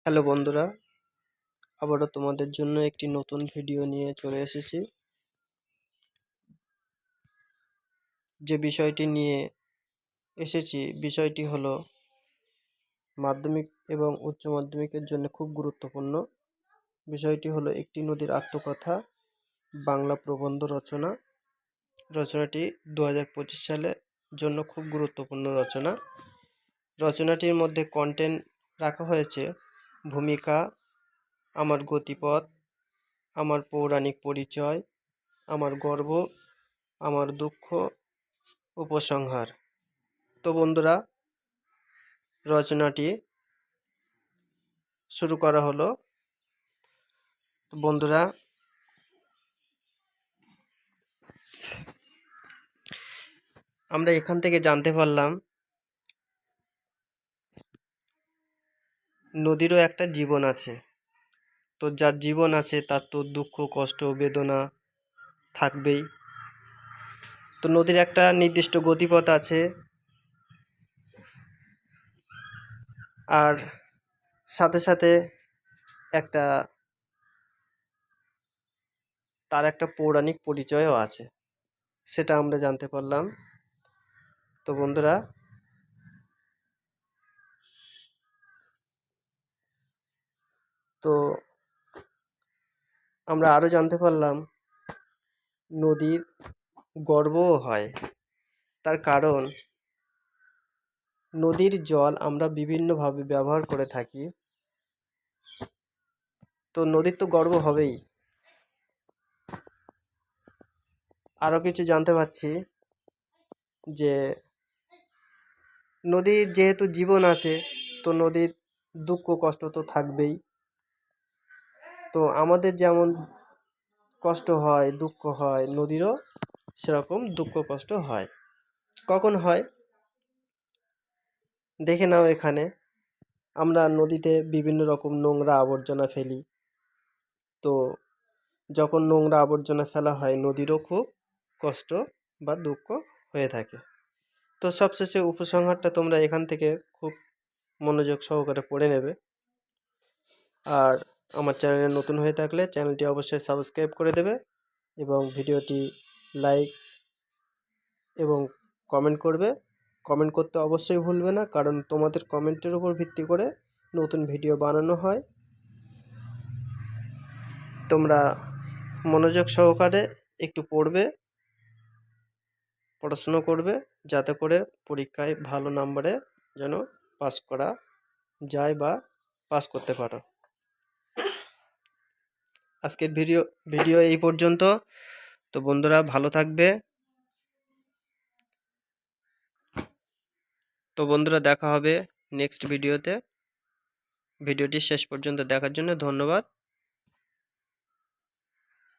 Hello বন্ধুরা, আবারও তোমাদের জন্য একটি নতুন ভিডিও নিয়ে চলে এসেছি। যে বিষয়টি নিয়ে এসেছি বিষয়টি হলো মাধ্যমিক এবং উচ্চ মাধ্যমিকের জন্য খুব গুরুত্বপূর্ণ। বিষয়টি হলো একটি নদীর আত্মকথা, বাংলা প্রবন্ধ রচনা। রচনাটি 2025 সালের জন্য খুব গুরুত্বপূর্ণ রচনা। রচনাটির মধ্যে কন্টেন্ট রাখা হয়েছে ভূমিকা, আমার গতিপথ, আমার পৌরাণিক পরিচয়, আমার গর্ব, আমার দুঃখ, উপসংহার। তো বন্ধুরা, রচনাটি শুরু করা হলো। বন্ধুরা, আমরা এখান থেকে জানতে পারলাম নদীরও একটা জীবন আছে। তো যার জীবন আছে তার তো দুঃখ, কষ্ট, বেদনা থাকবেই। তো নদীর একটা নির্দিষ্ট গতিপথ আছে, আর সাথে সাথে একটা তার একটা পৌরাণিক পরিচয়ও আছে, সেটা আমরা জানতে পারলাম। তো বন্ধুরা, তো আমরা আরও জানতে পারলাম নদীর গর্বও হয়। তার কারণ নদীর জল আমরা বিভিন্নভাবে ব্যবহার করে থাকি। তো নদীর তো গর্ব হবেই। আরও কিছু জানতে পারছি যে নদীর যেহেতু জীবন আছে, তো নদীর দুঃখ কষ্ট তো থাকবেই। তো আমাদের যেমন কষ্ট হয়, দুঃখ হয়, নদীরও সেরকম দুঃখ কষ্ট হয়। কখন হয় দেখে নাও। এখানে আমরা নদীতে বিভিন্ন রকম নোংরা আবর্জনা ফেলি। তো যখন নোংরা আবর্জনা ফেলা হয়, নদীরও খুব কষ্ট বা দুঃখ হয়ে থাকে। তো সবশেষে উপসংহারটা তোমরা এখান থেকে খুব মনোযোগ সহকারে পড়ে নেবে। আর আমার চ্যানেলে নতুন হয়ে থাকলে চ্যানেলটি অবশ্যই সাবস্ক্রাইব করে দেবে এবং ভিডিওটি লাইক এবং কমেন্ট করবে। কমেন্ট করতে অবশ্যই ভুলবে না, কারণ তোমাদের কমেন্টের উপর ভিত্তি করে নতুন ভিডিও বানানো হয়। তোমরা মনোযোগ সহকারে একটু পড়বে, পড়াশুনো করবে, যাতে করে পরীক্ষায় ভালো নম্বরে যেন পাস করা যায় বা পাস করতে পারো। আজকের ভিডিও এই পর্যন্ত। তো বন্ধুরা, ভালো থাকবে। তো বন্ধুরা, দেখা হবে নেক্সট ভিডিওতে। ভিডিওটি শেষ পর্যন্ত দেখার জন্য ধন্যবাদ।